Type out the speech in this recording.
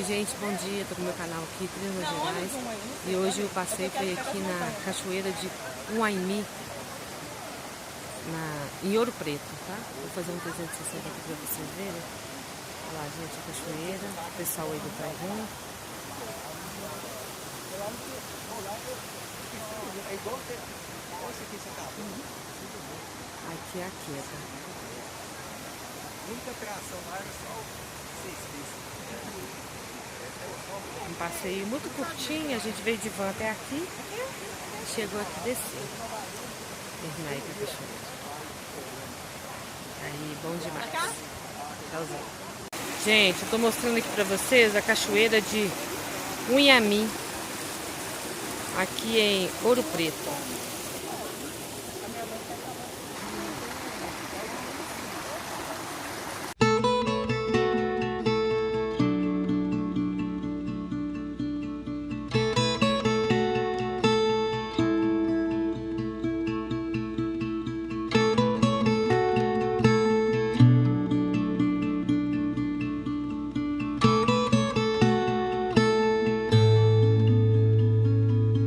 Oi gente, bom dia, tô com o meu canal aqui, Minas Gerais. E hoje o passeio foi aqui na Cachoeira de Uaimií, em Ouro Preto, tá? Vou fazer um 360 aqui pra vocês verem. Olha lá, gente, a cachoeira, o pessoal aí do trem. Aqui é a queda. Muita atração, mas só vocês vezes. Um passeio muito curtinho, a gente veio de van até aqui e chegou aqui descer. Terminar aí com a cachoeira. Aí, bom demais. Tchauzinho. Gente, eu tô mostrando aqui pra vocês a cachoeira de Uaimií, aqui em Ouro Preto.